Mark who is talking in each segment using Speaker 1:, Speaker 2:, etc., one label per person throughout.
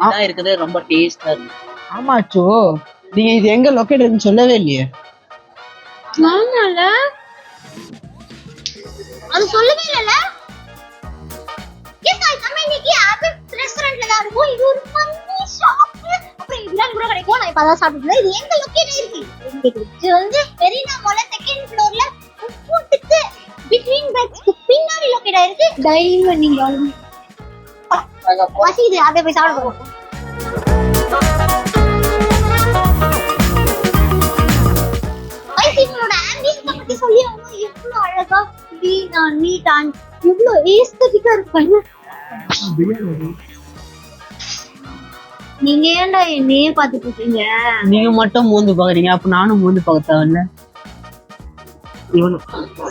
Speaker 1: இதான் இருக்குது ரொம்ப டேஸ்டா இருக்கு.
Speaker 2: ஆமாச்சோ, நீங்க இது எங்க லொக்கேட் இருக்குன்னு சொல்லவே இல்லையே.
Speaker 3: ஆமால அது சொல்லவே இல்லல. எஸ் गाइस நம்ம இன்னைக்கு ஆப்பிள் ரெஸ்டாரன்ட்ல தான் இருக்கோம். இது ஒரு ஃபன்னி ஷாப். அப்புறம் இதெல்லாம் கூட கிடைக்கும். நான் இப்ப அத சாப்பிட்டேன். இது எங்க லொகேட் இருக்கு? இது வந்து பெரினா மால் செகண்ட் ஃப்ளோர்ல ஃபுட்க்கு பிட்வீன் பெட்ஸ்க்கு பின்னாடி லொகேட் ஆயிருக்கு. டைமண்ட் நீங்க வாசி இது அதே போய் சாப்பிடுவோம். ஐசிங்களோட ஆம்பியன்ஸ் பத்தி சொல்லி அவங்க எவ்வளவு அழகா நீட் அண்ட் இவ்வளவு ஏஸ்தட்டிக்கா இருக்காங்க. நீங்க ஏன்டா என்னையே பாத்துட்டு இருக்கீங்க?
Speaker 1: நீங்க மட்டும் மூந்து பாக்குறீங்க, அப்ப நானும் மூந்து பார்க்க தேவையில்ல.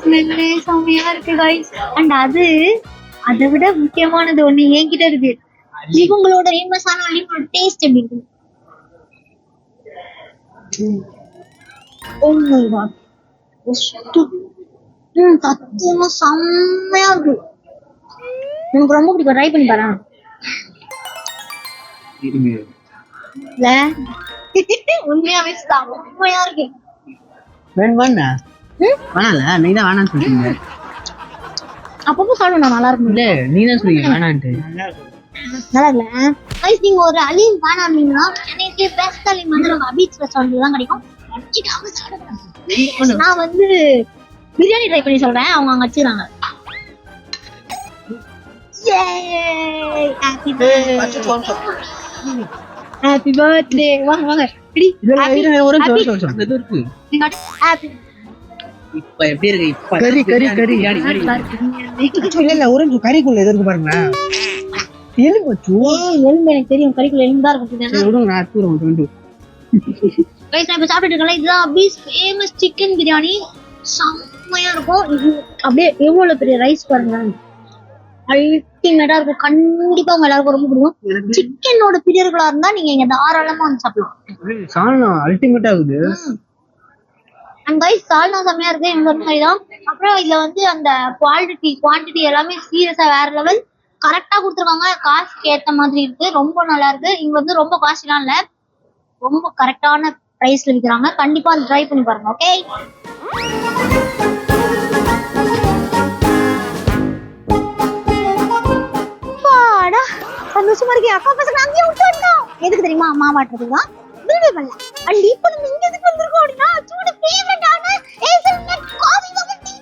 Speaker 3: ஸ்மெல்லே செமையா இருக்கு गाइस. அண்ட் அதை விட முக்கியமானது ஒண்ணு என்கிட்ட இருக்கு. இவங்களோட ஃபேமஸான லிமோட டேஸ்ட் எப்படி இருக்கு? ஓ மை காட், சத்தியமா செம்மையா இருக்கு. எனக்கு ரொம்ப பிடிக்கும். ட்ரை பண்ணி பாரு. இல்ல உண்மையாவே செம்மையா இருக்கு.
Speaker 1: வேணால நீ தான் வேணான்னு சொல்றீங்க.
Speaker 3: அப்பப்போ சாப்பிடணும், நல்லா இருக்கும்.
Speaker 1: இல்ல நீ தான் சொல்றீங்க வேணான்ட்டு.
Speaker 3: நல்லா இல்ல गाइस. நீங்க ஒரு அலீம் ஃபேன் ஆனீங்கன்னா எனக்கு பெஸ்ட் அலீம் வந்து நம்ம பீச் ரெஸ்டாரன்ட்ல தான் கிடைக்கும். அடிக்காம சாப்பிடுங்க. நான் வந்து பிரியாணி ட்ரை பண்ணி சொல்றேன். அவங்க அங்க வச்சிராங்க. Happy birthday. வாங்க வாங்க ரெடி.
Speaker 1: இப்ப எப்படி இருக்கு? இப்ப
Speaker 2: கறி கறி கறி இல்ல இல்ல ஒரு கறிக்குள்ள எது இருக்கு பாருங்க. எலும்பு
Speaker 3: எலும்பு எனக்கு தெரியும். கறிக்குள்ள எலும்பு தான் இருக்கும்.
Speaker 2: நான் தூரம்
Speaker 3: गाइस நான் இப்ப சாப்பிட்டு இருக்கேன். இதுதான் அபீஸ் ஃபேமஸ் சிக்கன் பிரியாணி. செம்மையா இருக்கும். இது அப்படியே எவ்வளவு பெரிய ரைஸ் பாருங்க. அல்டிமேட்டா இருக்கும். கண்டிப்பா உங்க எல்லாருக்கும் ரொம்ப பிடிக்கும். சிக்கனோட பிரியர்களா இருந்தா நீங்க இங்க தாராளமா வந்து சாப்பிடலாம்.
Speaker 2: சால்னா அல்டிமேட்டா இருக்குது.
Speaker 3: அண்ட் गाइस சால்னா செம்மையா இருக்கு. இந்த மாதிரி தான். அப்புறம் இதுல வந்து அந்த குவாண்டிட்டி எல்லாமே சீரியஸா வேற லெவல். கரெக்டா கொடுத்துருக்காங்க. காசுக்கு ஏத்த மாதிரி இருக்கு. ரொம்ப நல்லா இருக்கு. இங்க வந்து ரொம்ப காஸ்ட்லிலாம் இல்ல, ரொம்ப கரெக்டான பிரைஸ்ல விக்கிறாங்க. கண்டிப்பா ட்ரை பண்ணி பாருங்க. ஓகே பாடா சந்தோஷமா இருக்கு. அக்கா பசங்க அங்கேயே விட்டு வந்தோம். எதுக்கு தெரியுமா? மாமாட்டுறதுக்கு தான். வீடியோ பண்ணல. அண்ட் இப்போ நம்ம இங்க எதுக்கு வந்திருக்கோம் அப்படின்னா சூடு ஃபேவரட்டான ஹேசல்நட் காஃபி பபுள் டீ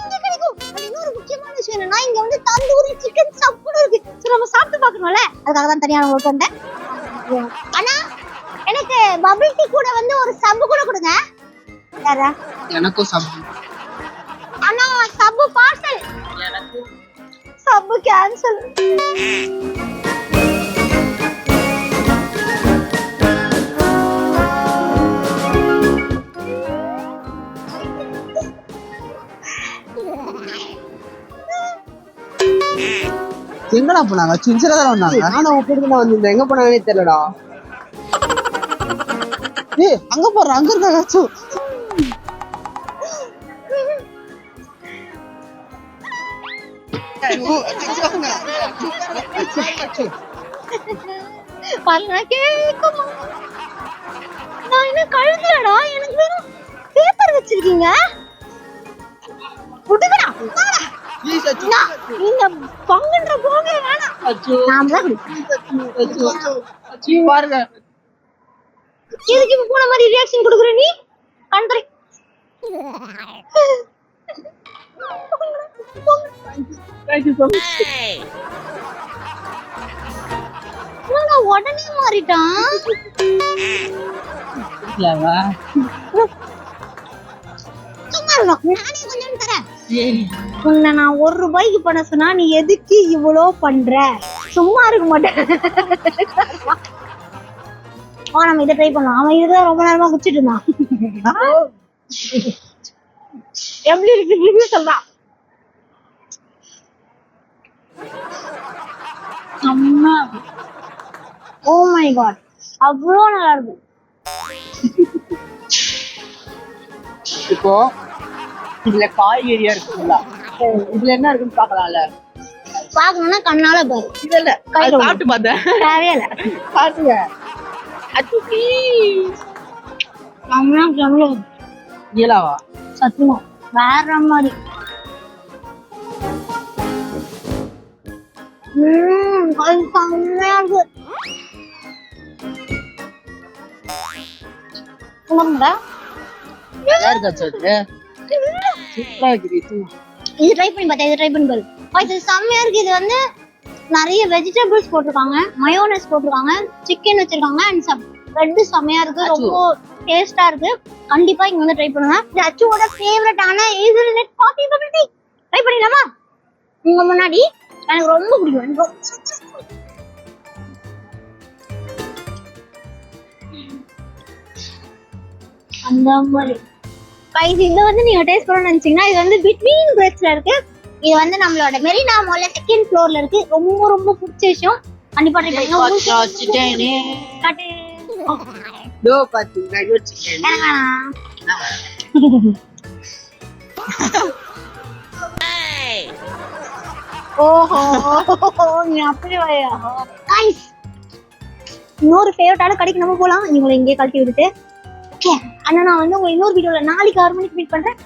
Speaker 3: இங்க கிடைக்கும். அது இன்னொரு முக்கியமான விஷயம் என்னன்னா இங்க வந்து தந்தூரி சிக்கன் சப் கூட இருக்கு. சோ நம்ம சாப்பிட்டு பார்க்கணும்ல, அதுக்காக தான் தனியா உங்களுக்கு வந்தேன். அண்ணா எனக்கு பபிள் டீ கூட வந்து ஒரு சப் கூட கொடுங்க. யாரா?
Speaker 1: எனக்கும் சப்.
Speaker 3: அண்ணா சப் பார்சல்.
Speaker 1: எனக்கு
Speaker 3: சப் கேன்சல்.
Speaker 2: எங்கடா போனாங்க? சின்சியரா தான் வந்தாங்க. நானும் ஒப்பிட்டு தான் வந்திருந்தேன். எங்க போனாங்கன்னே தெரியலடா. ஏய் அங்க போற, அங்க இருக்காச்சு.
Speaker 3: பல்ல கேக்குமா? நான் என்ன கழுதுலடா. எனக்கு வெறும் பேப்பர் வச்சிருக்கீங்க. விட்டுடா. நீங்க பங்குன்ற போக வேணாம். நாம தான்
Speaker 2: பாருங்க.
Speaker 3: எதுக்கு இப்ப போன மாதிரி ரியாக்ஷன் கொடுக்குற நீ? கண்டரை உடனே மாறிட்டான். சும்மா இருக்கும். நானே கொஞ்சம் தரேன். உன்னை நான் 1 ரூபாய்க்கு பண்ண சொன்னா நீ எதுக்கு இவ்வளோ பண்ற? சும்மா இருக்க மாட்டேன். நம்ம இதை ட்ரை பண்ணலாம். அவன் இதுதான் ரொம்ப நேரமா குடிச்சிட்டு இருந்தான். எப்படி இருக்கு ரிவ்யூ சொல்றான். ஓ மை காட், அவ்வளோ நல்லா இருக்கு.
Speaker 1: இப்போ இதுல காய்கறியா இருக்குங்களா? இதுல என்ன இருக்குன்னு பாக்கலாம்ல.
Speaker 3: பாக்கணும்னா கண்ணால பாரு.
Speaker 2: இல்ல இல்ல அது சாப்பிட்டு பார்த்தேன்.
Speaker 3: தேவையே இல்ல.
Speaker 2: பாத்துங்க. அச்சுப்பி.
Speaker 3: செம்மையா செம்மையா
Speaker 2: இயலாவா?
Speaker 3: சத்தியமா வேற மாதிரி. அது செம்மையா இருக்கு. உணர்ந்தா
Speaker 2: யார் கச்சது? சூப்பரா இருக்குது.
Speaker 3: இது ட்ரை பண்ணி பார்த்தா, இது ட்ரை பண்ணி பாரு. இது செம்மையா இருக்கு. இது வந்து நிறைய வெஜிடபிள்ஸ் போட்டிருக்காங்க, மயோனஸ் போட்டிருக்காங்க, சிக்கன் வச்சிருக்காங்க அண்ட் பிரெட் செம்மையா இருக்கு. ரொம்ப டேஸ்டா இருக்கு. கண்டிப்பா இங்க வந்து ட்ரை பண்ணுங்க. இது அச்சுவோட ஃபேவரட்டான hazelnut coffee bubble tea try பண்ணிடலாமா? உங்க முன்னாடி எனக்கு ரொம்ப பிடிக்கும். எனக்கு அந்த மாதிரி கைஸ் இதை வந்து நீங்க டேஸ்ட் பண்ணணும்னு நினைச்சீங்கன்னா இது வந்து பிட்வீன் பிரெட்ஸ்ல இருக்கு. இது வந்து நம்மளோட மெரினா மால்ல செகண்ட் ஃப்ளோர்ல இருக்கு. ரொம்ப ரொம்ப பிடிச்ச விஷயம். கண்டிப்பா ட்ரை பண்ணுங்க.
Speaker 2: தோ பாத்தீங்களா யோசிச்சேன்.
Speaker 3: ஓஹோ நீ அப்படி வாயா. கைஸ் இன்னொரு ஃபேவரட்டான கடைக்கு நம்ம போலாம். இவங்களை இங்கே கழட்டி விட்டுட்டு ஓகே. ஆனா நான் வந்து உங்க இன்னொரு வீடியோல நாளைக்கு 6 மணிக்கு மீட் பண்றேன்.